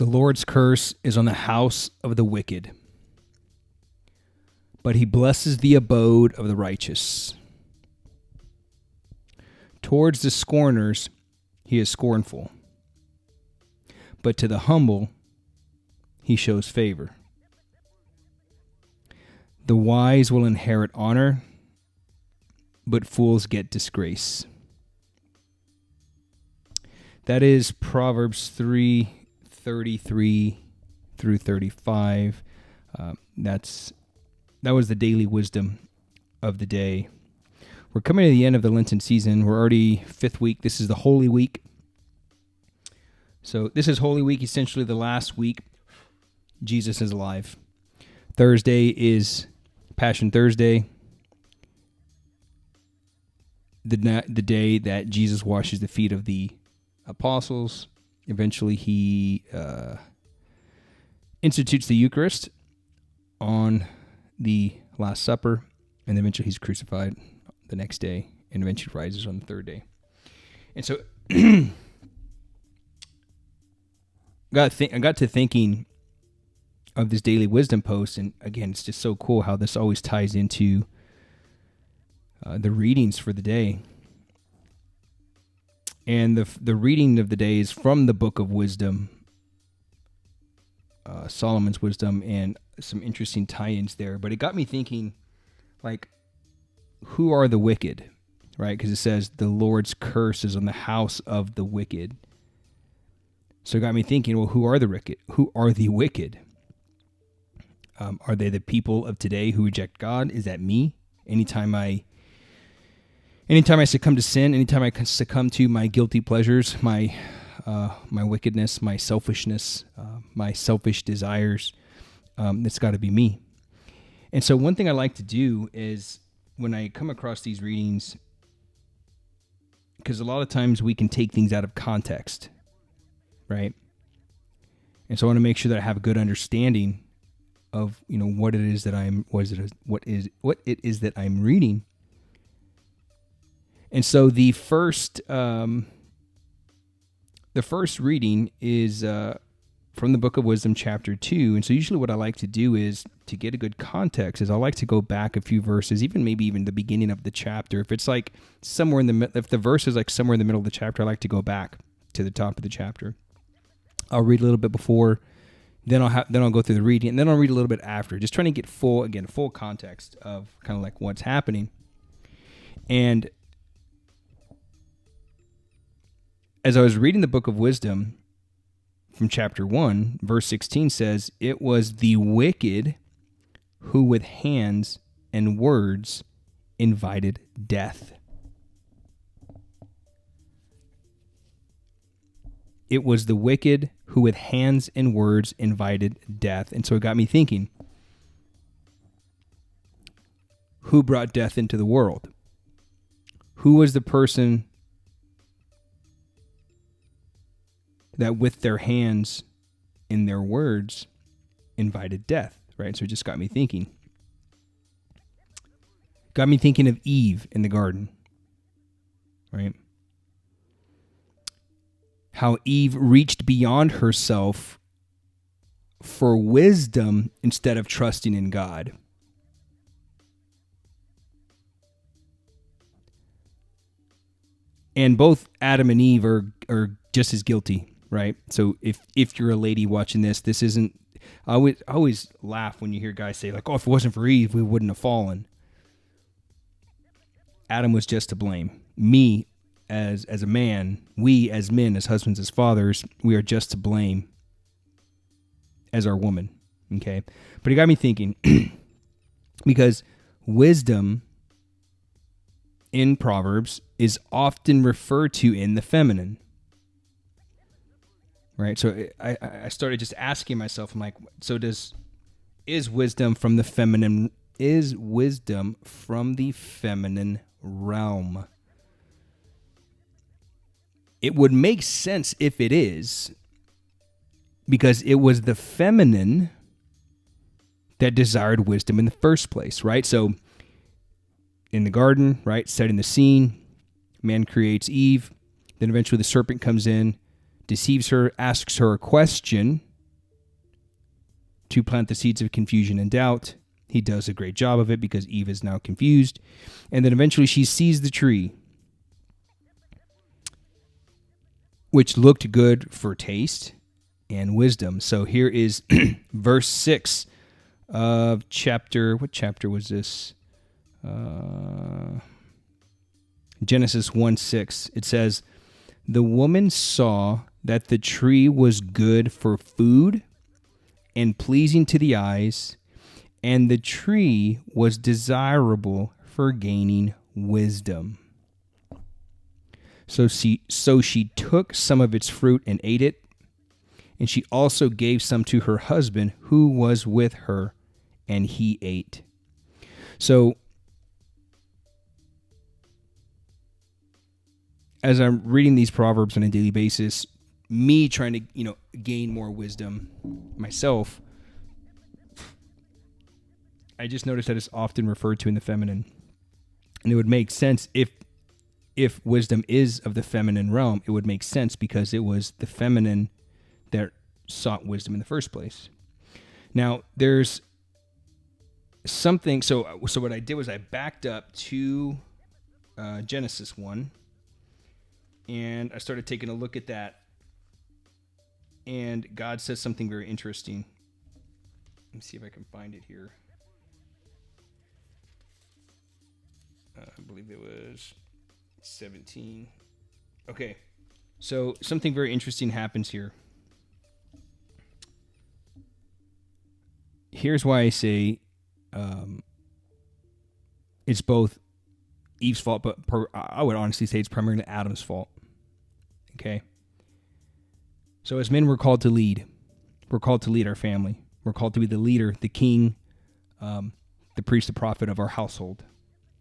The Lord's curse is on the house of the wicked, but he blesses the abode of the righteous. Towards the scorners he is scornful, but to the humble he shows favor. The wise will inherit honor, but fools get disgrace. That is Proverbs 3:33 through 35. That was the daily wisdom of the day. We're coming to the end of the Lenten season. We're already 5th week. This is the Holy Week. So this is Holy Week, essentially the last week Jesus is alive. Thursday is Passion Thursday, the day that Jesus washes the feet of the apostles. Eventually he institutes the Eucharist on the Last Supper, and eventually he's crucified the next day, and eventually rises on the third day. And so I got to thinking of this daily wisdom post, and again, it's just so cool how this always ties into the readings for the day. And the reading of the day is from the Book of Wisdom, Solomon's Wisdom, and some interesting tie-ins there. But it got me thinking, like, who are the wicked, right? Because it says the Lord's curse is on the house of the wicked. So it got me thinking, well, who are the wicked? Who are the wicked? Are they the people of today who reject God? Is that me? Anytime I succumb to sin, anytime I succumb to my guilty pleasures, my wickedness, my selfishness, my selfish desires, it's got to be me. And so one thing I like to do is when I come across these readings, because a lot of times we can take things out of context, right? And so I want to make sure that I have a good understanding of, what it is that I'm reading. And so the first reading is from the Book of Wisdom, chapter 2. And so usually what I like to do is, to get a good context, is I like to go back a few verses, maybe even the beginning of the chapter. If it's like somewhere in the middle, if the verse is like somewhere in the middle of the chapter, I like to go back to the top of the chapter. I'll read a little bit before, then I'll go through the reading, and then I'll read a little bit after, just trying to get full context of kind of like what's happening. And as I was reading the Book of Wisdom from chapter 1, verse 16 says, "It was the wicked who with hands and words invited death." It was the wicked who with hands and words invited death. And so it got me thinking, who brought death into the world? Who was the person that with their hands and their words invited death, right? So it just got me thinking. Got me thinking of Eve in the garden, right? How Eve reached beyond herself for wisdom instead of trusting in God. And both Adam and Eve are just as guilty, right? So if you're a lady watching this isn't... I always laugh when you hear guys say, like, oh, if it wasn't for Eve, we wouldn't have fallen. Adam was just to blame. Me, as a man, we as men, as husbands, as fathers, we are just to blame as our woman, okay? But it got me thinking, because wisdom in Proverbs is often referred to in the feminine, right? So I started just asking myself, I'm like, so is wisdom from the feminine? Is wisdom from the feminine realm? It would make sense if it is, because it was the feminine that desired wisdom in the first place, right? So in the garden, right, setting the scene, man creates Eve, then eventually the serpent comes in, deceives her, asks her a question, to plant the seeds of confusion and doubt. He does a great job of it because Eve is now confused. And then eventually she sees the tree, which looked good for taste and wisdom. So here is verse 6 of chapter, what chapter was this? Genesis 1:6. It says, "The woman saw that the tree was good for food and pleasing to the eyes, and the tree was desirable for gaining wisdom. So she took some of its fruit and ate it, and she also gave some to her husband who was with her, and he ate." So as I'm reading these Proverbs on a daily basis, me trying to, gain more wisdom myself, I just noticed that it's often referred to in the feminine. And it would make sense if wisdom is of the feminine realm, it would make sense because it was the feminine that sought wisdom in the first place. Now, there's something, so what I did was I backed up to Genesis 1, and I started taking a look at that, and God says something very interesting. Let me see if I can find it here. I believe it was 17. Okay, so something very interesting happens here. Here's why I say it's both Eve's fault, but I would honestly say it's primarily Adam's fault. Okay? So as men, we're called to lead. We're called to lead our family. We're called to be the leader, the king, the priest, the prophet of our household.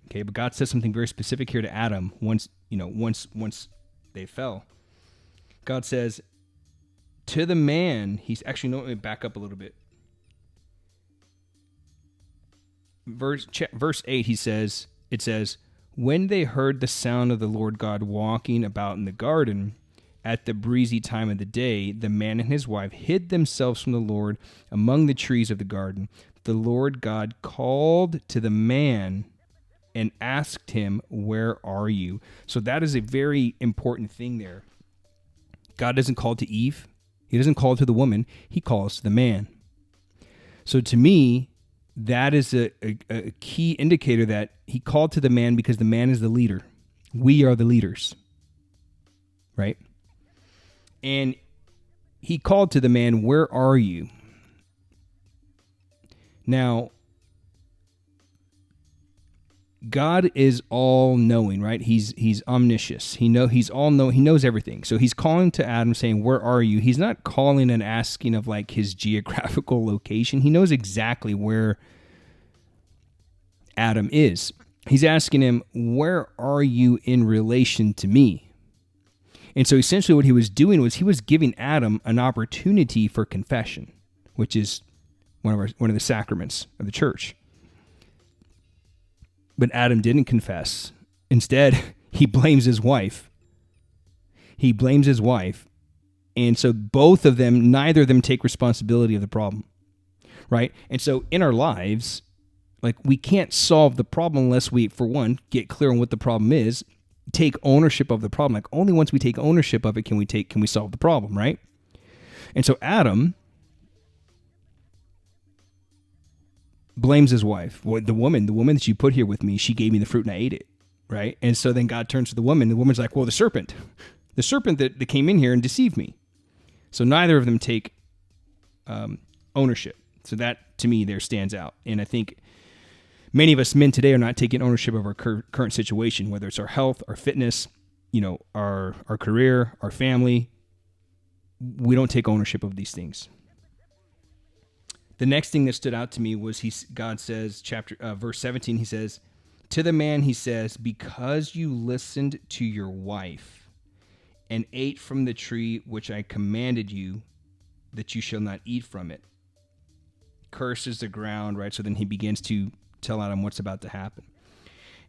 Okay, but God says something very specific here to Adam once they fell. God says, to the man, he's actually, let me back up a little bit. Verse 8, it says, "When they heard the sound of the Lord God walking about in the garden at the breezy time of the day, the man and his wife hid themselves from the Lord among the trees of the garden. The Lord God called to the man and asked him, 'Where are you?'" So that is a very important thing there. God doesn't call to Eve. He doesn't call to the woman. He calls to the man. So to me, that is a key indicator that he called to the man because the man is the leader. We are the leaders, right? And he called to the man, "Where are you?" Now, God is all knowing, right? He's omniscient. He knows everything. So he's calling to Adam saying, "Where are you?" He's not calling and asking of like his geographical location. He knows exactly where Adam is. He's asking him, "Where are you in relation to me?" And so essentially what he was doing was he was giving Adam an opportunity for confession, which is one of the sacraments of the church. But Adam didn't confess. Instead, he blames his wife. And so both of them, neither of them take responsibility of the problem, right? And so in our lives, like we can't solve the problem unless we, for one, get clear on what the problem is, take ownership of the problem. Like only once we take ownership of it can we solve the problem, right? And so Adam blames his wife. Well, the woman that you put here with me, she gave me the fruit and I ate it, right? And so then God turns to the woman. The woman's like, "Well, the serpent that came in here and deceived me." So neither of them take ownership. So that to me there stands out. And I think many of us men today are not taking ownership of our current situation, whether it's our health, our fitness, our career, our family. We don't take ownership of these things. The next thing that stood out to me was God says, verse 17, he says, to the man, he says, "Because you listened to your wife and ate from the tree which I commanded you that you shall not eat from it. Curses the ground," right? So then he begins to tell Adam what's about to happen.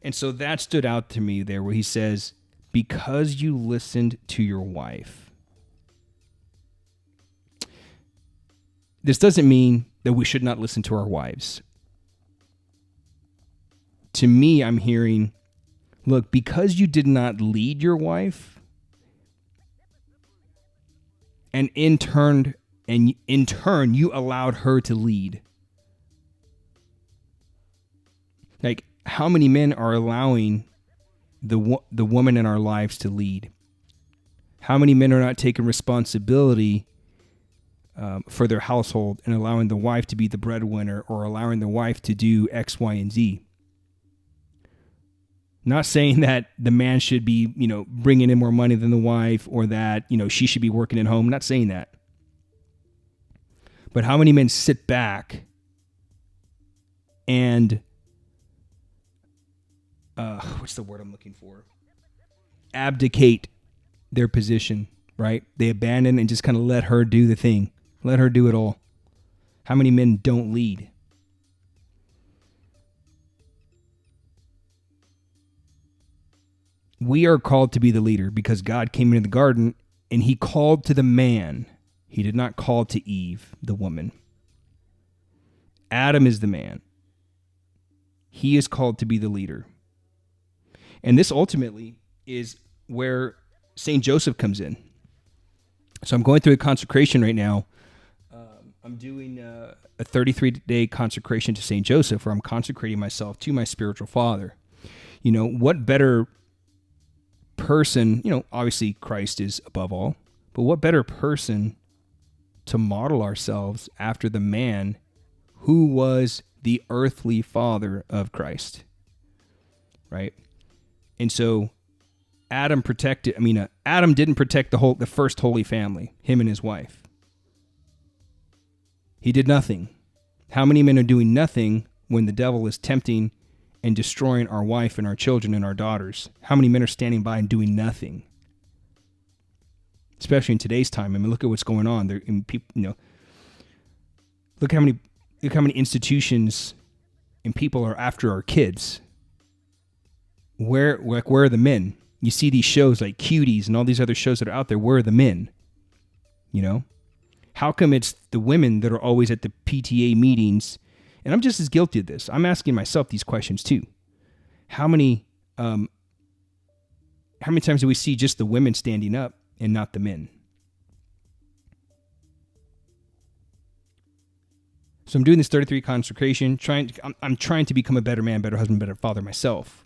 And so that stood out to me there where he says, "Because you listened to your wife." This doesn't mean that we should not listen to our wives. To me, I'm hearing, look, because you did not lead your wife, and in turn you allowed her to lead. Like, how many men are allowing the woman in our lives to lead? How many men are not taking responsibility for their household and allowing the wife to be the breadwinner, or allowing the wife to do X, Y, and Z? Not saying that the man should be, bringing in more money than the wife, or that, she should be working at home. Not saying that. But how many men sit back and, what's the word I'm looking for? Abdicate their position, right? They abandon and just kind of let her do the thing. Let her do it all. How many men don't lead? We are called to be the leader because God came into the garden and he called to the man. He did not call to Eve, the woman. Adam is the man. He is called to be the leader. And this ultimately is where St. Joseph comes in. So I'm going through a consecration right now. I'm doing a 33-day consecration to St. Joseph, where I'm consecrating myself to my spiritual father. What better person, obviously Christ is above all, but what better person to model ourselves after the man who was the earthly father of Christ, right? And so Adam didn't protect the first holy family, him and his wife. He did nothing. How many men are doing nothing when the devil is tempting and destroying our wife and our children and our daughters? How many men are standing by and doing nothing? Especially in today's time. Look at what's going on. Look how many institutions and people are after our kids. Where are the men? You see these shows like Cuties and all these other shows that are out there. Where are the men? How come it's the women that are always at the PTA meetings? And I'm just as guilty of this. I'm asking myself these questions too. How many times do we see just the women standing up and not the men? So I'm doing this 33 consecration, I'm trying to become a better man, better husband, better father myself.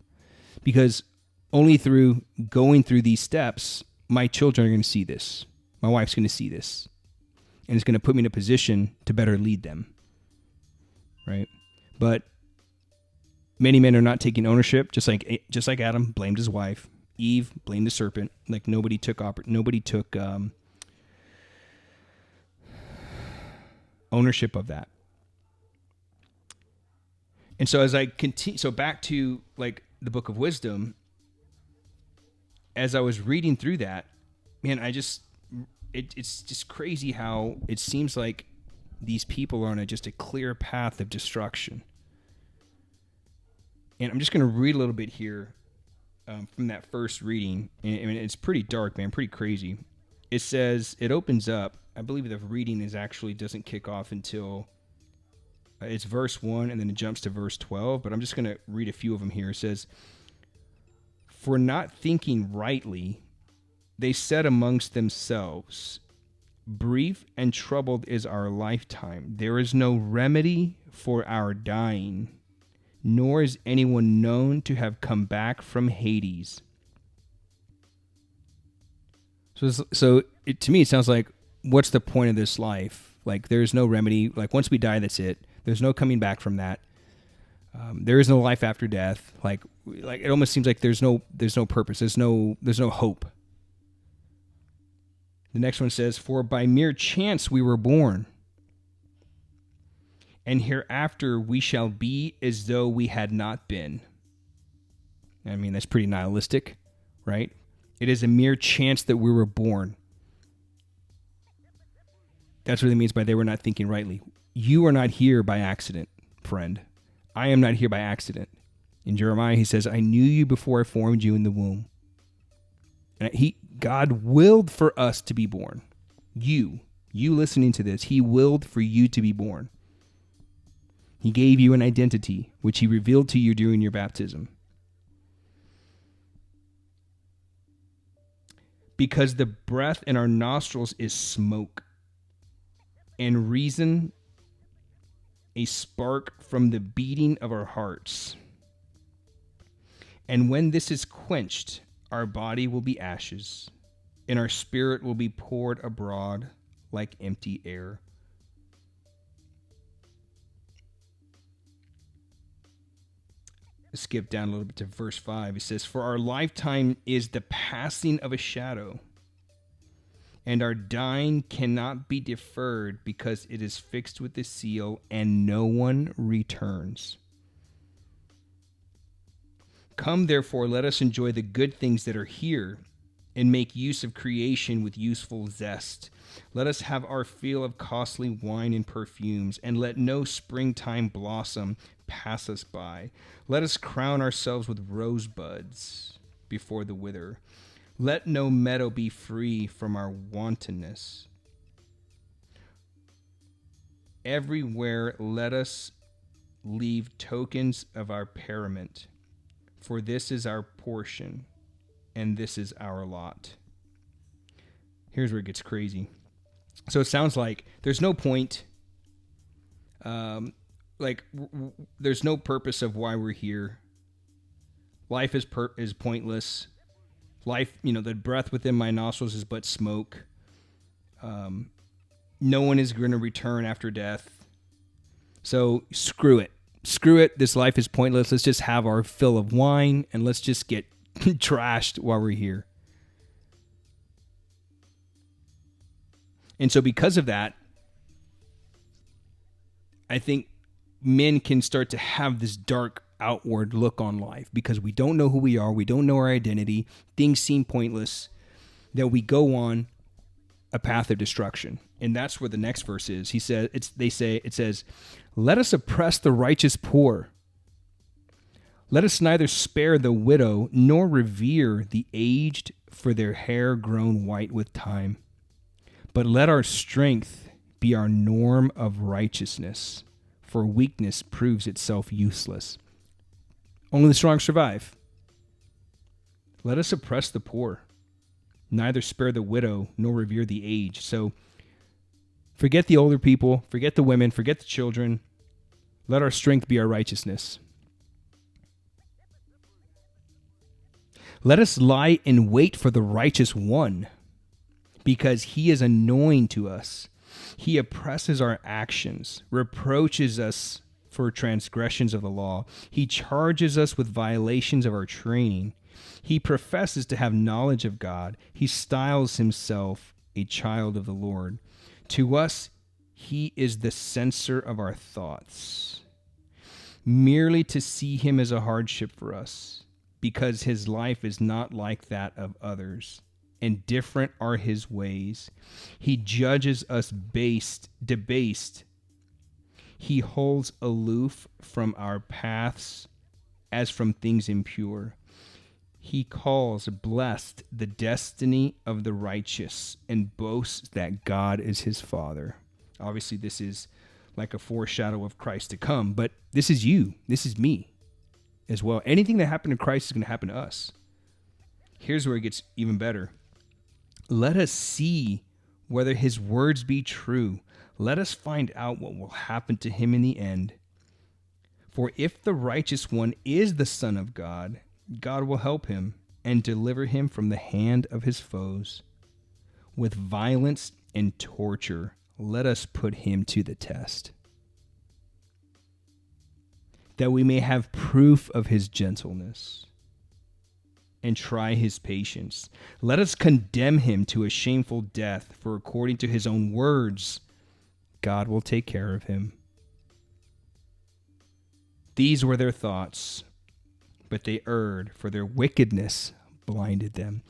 Because only through going through these steps, my children are going to see this. My wife's going to see this. And it's going to put me in a position to better lead them. Right? But many men are not taking ownership, just like Adam blamed his wife. Eve blamed the serpent. Like nobody took ownership of that. And so as I continue, so back to like the Book of Wisdom, as I was reading through that, man, it's just crazy how it seems like these people are on just a clear path of destruction. And I'm just going to read a little bit here from that first reading. And it's pretty dark, man, pretty crazy. It says, it opens up, I believe the reading doesn't kick off until it's verse 1, and then it jumps to verse 12. But I'm just going to read a few of them here. It says, "For not thinking rightly, they said amongst themselves, brief and troubled is our lifetime. There is no remedy for our dying, nor is anyone known to have come back from Hades." So to me, it sounds like, what's the point of this life? Like, there's no remedy. Like, once we die, that's it. There's no coming back from that. There is no life after death. Like it almost seems like there's no purpose. There's no hope. The next one says, "For by mere chance we were born, and hereafter we shall be as though we had not been." That's pretty nihilistic, right? It is a mere chance that we were born. That's what it means by they were not thinking rightly. You are not here by accident, friend. I am not here by accident. In Jeremiah, he says, "I knew you before I formed you in the womb." And God willed for us to be born. You listening to this, he willed for you to be born. He gave you an identity, which he revealed to you during your baptism. Because the breath in our nostrils is smoke, and reason a spark from the beating of our hearts. And when this is quenched, our body will be ashes, and our spirit will be poured abroad like empty air. Skip down a little bit to verse 5. It says, "For our lifetime is the passing of a shadow, and our dying cannot be deferred, because it is fixed with the seal, and no one returns. Come, therefore, let us enjoy the good things that are here, and make use of creation with useful zest. Let us have our fill of costly wine and perfumes, and let no springtime blossom pass us by. Let us crown ourselves with rosebuds before the wither. Let no meadow be free from our wantonness. Everywhere let us leave tokens of our parament, for this is our portion, and this is our lot." Here's where it gets crazy. So it sounds like there's no point, there's no purpose of why we're here. Life is pointless. Life, the breath within my nostrils is but smoke. No one is going to return after death. So screw it. Screw it. This life is pointless. Let's just have our fill of wine, and let's just get trashed while we're here. And so because of that, I think men can start to have this dark outward look on life, because we don't know who we are. We don't know our identity. Things seem pointless, that we go on a path of destruction. And that's where the next verse is. It says, "Let us oppress the righteous poor. Let us neither spare the widow nor revere the aged for their hair grown white with time. But let our strength be our norm of righteousness, for weakness proves itself useless. Only the strong survive. Let us oppress the poor, neither spare the widow nor revere the aged." So forget the older people, forget the women, forget the children. Let our strength be our righteousness. Let us lie in wait for the righteous one, because he is annoying to us. He oppresses our actions, reproaches us for transgressions of the law. He charges us with violations of our training. He professes to have knowledge of God. He styles himself a child of the Lord. To us, he is the censor of our thoughts. Merely to see him is a hardship for us, because his life is not like that of others, and different are his ways. He judges us debased. He holds aloof from our paths as from things impure. He calls blessed the destiny of the righteous, and boasts that God is his Father. Obviously, this is like a foreshadow of Christ to come, but this is you. This is me as well. Anything that happened to Christ is going to happen to us. Here's where it gets even better. Let us see whether his words be true. Let us find out what will happen to him in the end. For if the righteous one is the Son of God, God will help him and deliver him from the hand of his foes. With violence and torture, let us put him to the test, that we may have proof of his gentleness and try his patience. Let us condemn him to a shameful death, for according to his own words, God will take care of him. These were their thoughts, but they erred, for their wickedness blinded them.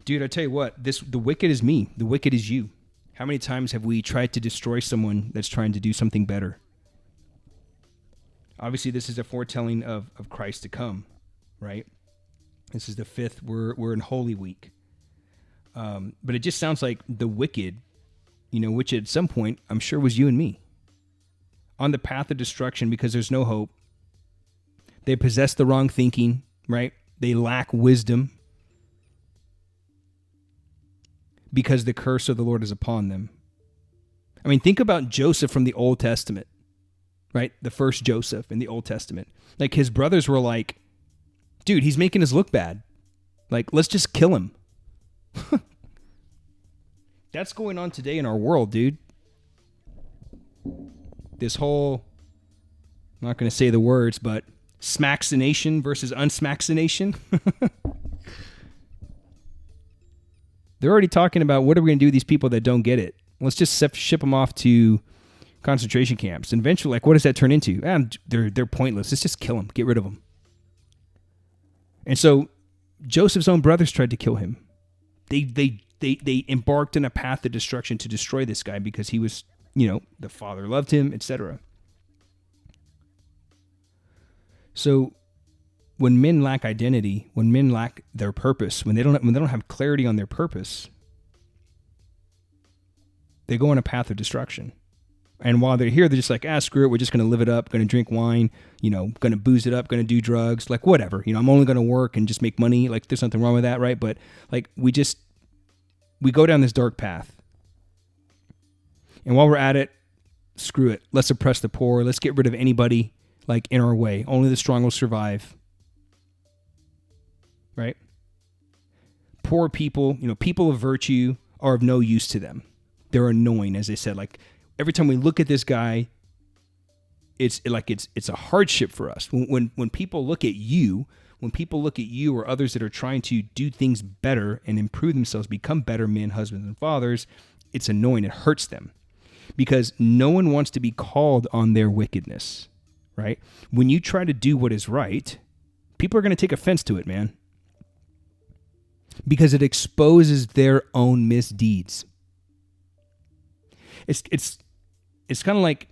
Dude, I tell you what, the wicked is me. The wicked is you. How many times have we tried to destroy someone that's trying to do something better? Obviously, this is a foretelling of Christ to come, right? This is the fifth. We're in Holy Week. But it just sounds like the wicked, which at some point I'm sure was you and me. on the path of destruction because there's no hope. They possess the wrong thinking, right? They lack wisdom because the curse of the Lord is upon them. I mean, think about Joseph from the Old Testament, right? The first Joseph in the Old Testament. Like, his brothers were like, dude, he's making us look bad. Like, let's just kill him. That's going on today in our world, dude. This whole, I'm not going to say the words, but smaccination versus unsmaccination. They're already talking about what are we going to do with these people that don't get it? Let's just ship them off to concentration camps. And eventually, like, what does that turn into? They're pointless. Let's just kill them. Get rid of them. And so Joseph's own brothers tried to kill him. They embarked on a path of destruction to destroy this guy because he was, the father loved him, etc. So when men lack identity, when men lack their purpose, when they don't have clarity on their purpose, they go on a path of destruction. And while they're here, they're just like, screw it. We're just going to live it up. Going to drink wine, going to booze it up, going to do drugs, like whatever. I'm only going to work and just make money. Like, there's nothing wrong with that, right? But like, we go down this dark path. And while we're at it, screw it. Let's oppress the poor. Let's get rid of anybody like in our way. Only the strong will survive. Right? Poor people, people of virtue are of no use to them. They're annoying, as I said. Like, every time we look at this guy, it's a hardship for us. When people look at you, or others that are trying to do things better and improve themselves, become better men, husbands, and fathers, it's annoying. It hurts them because no one wants to be called on their wickedness, right? When you try to do what is right, people are going to take offense to it, man, because it exposes their own misdeeds. It's kind of like,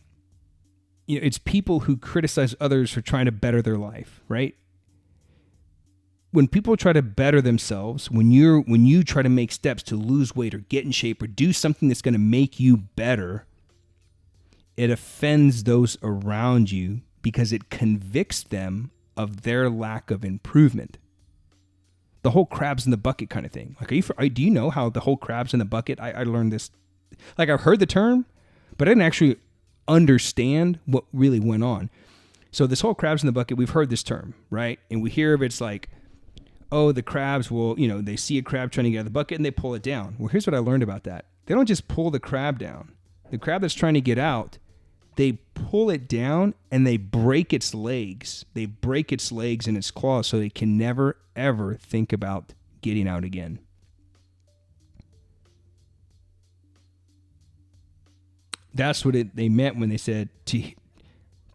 it's people who criticize others for trying to better their life, right? When people try to better themselves, when you try to make steps to lose weight or get in shape or do something that's going to make you better, it offends those around you because it convicts them of their lack of improvement. The whole crabs in the bucket kind of thing. Like, do you know how the whole crabs in the bucket? I learned this. Like, I've heard the term, but I didn't actually understand what really went on. So this whole crabs in the bucket, we've heard this term, right? And we hear of it's like, oh, the crabs will, they see a crab trying to get out of the bucket and they pull it down. Well, here's what I learned about that. They don't just pull the crab down. The crab that's trying to get out, they pull it down and they break its legs. They break its legs and its claws so it can never, ever think about getting out again. That's what they meant when they said,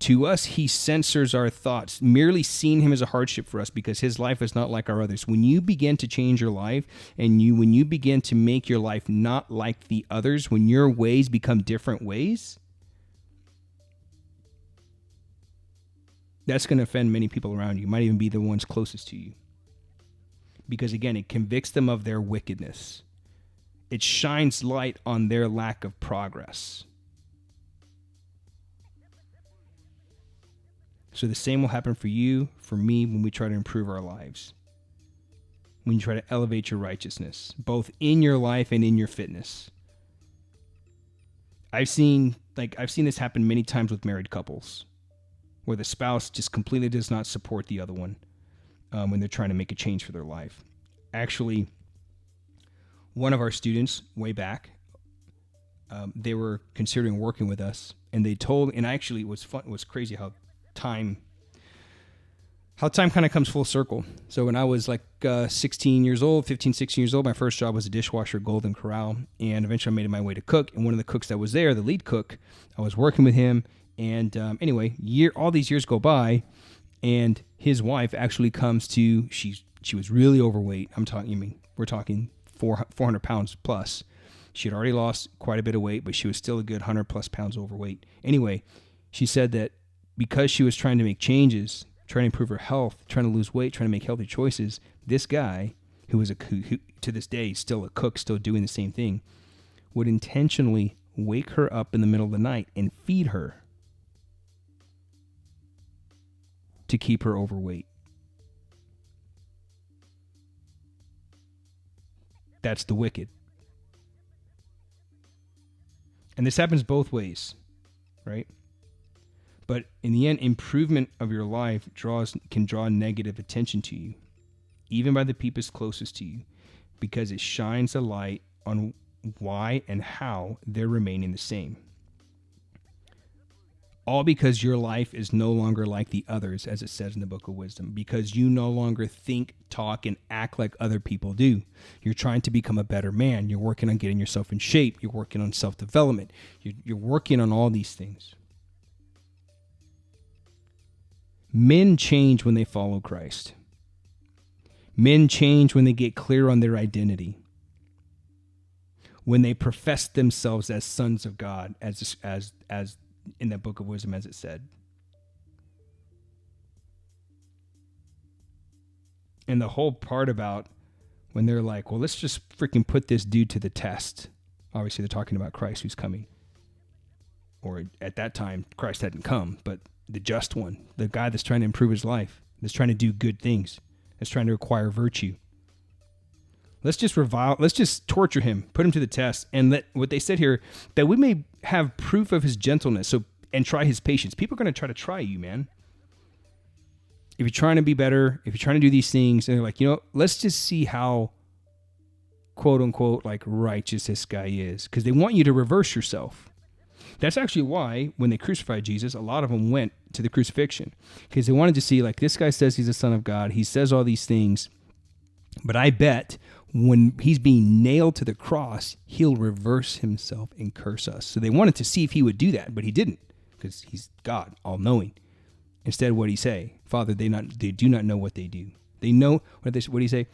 to us, he censors our thoughts. Merely seeing him as a hardship for us because his life is not like our others. When you begin to change your life and when you begin to make your life not like the others, when your ways become different ways, that's going to offend many people around you. Might even be the ones closest to you. Because again, it convicts them of their wickedness. It shines light on their lack of progress. So the same will happen for you, for me, when we try to improve our lives. When you try to elevate your righteousness, both in your life and in your fitness. I've seen this happen many times with married couples, where the spouse just completely does not support the other one when they're trying to make a change for their life. Actually, one of our students way back, they were considering working with us, and actually it was fun. It was crazy how time kind of comes full circle. So when I was like 16 years old, my first job was a dishwasher at Golden Corral, and eventually I made my way to cook. And one of the cooks that was there, the lead cook, I was working with him. And anyway, all these years go by, and his wife actually comes to. She was really overweight. We're talking 400 pounds plus. She had already lost quite a bit of weight, but she was still a good 100 plus pounds overweight. Anyway, she said that because she was trying to make changes, trying to improve her health, trying to lose weight, trying to make healthy choices, this guy, who to this day is still a cook, still doing the same thing, would intentionally wake her up in the middle of the night and feed her to keep her overweight. That's the wicked. And this happens both ways, right? But in the end, improvement of your life can draw negative attention to you, even by the people closest to you, because it shines a light on why and how they're remaining the same. All because your life is no longer like the others, as it says in the Book of Wisdom, because you no longer think, talk, and act like other people do. You're trying to become a better man. You're working on getting yourself in shape. You're working on self-development. You're working on all these things. Men change when they follow Christ. Men change when they get clear on their identity. When they profess themselves as sons of God, as in that Book of Wisdom, as it said. And the whole part about when they're like, well, let's just freaking put this dude to the test. Obviously, they're talking about Christ who's coming. Or at that time, Christ hadn't come, but the just one, the guy that's trying to improve his life, that's trying to do good things, that's trying to acquire virtue. Let's just torture him, put him to the test, and let what they said here, that we may have proof of his gentleness, and try his patience. People are going to try you, man. If you're trying to be better, if you're trying to do these things, and they're like, let's just see how, quote unquote, like righteous this guy is, because they want you to reverse yourself. That's actually why when they crucified Jesus, a lot of them went to the crucifixion, because they wanted to see, like, this guy says he's the Son of God. He says all these things, but I bet when he's being nailed to the cross, he'll reverse himself and curse us. So they wanted to see if he would do that, but he didn't, because he's God, all-knowing. Instead, what did he say? Father, they do not know what they do. They know, what do you say?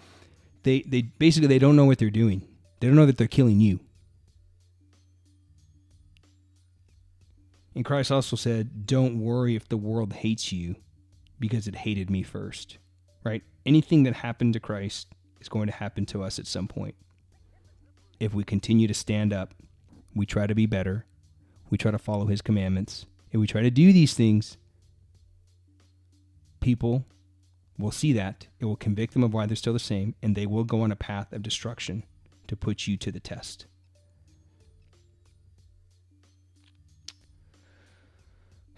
They basically, they don't know what they're doing. They don't know that they're killing you. And Christ also said, don't worry if the world hates you, because it hated me first, right? Anything that happened to Christ is going to happen to us at some point. If we continue to stand up, we try to be better, we try to follow his commandments, and we try to do these things, people will see that. It will convict them of why they're still the same, and they will go on a path of destruction to put you to the test.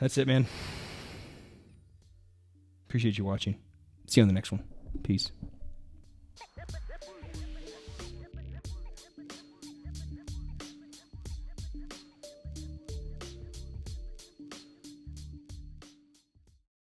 That's it, man. Appreciate you watching. See you on the next one. Peace.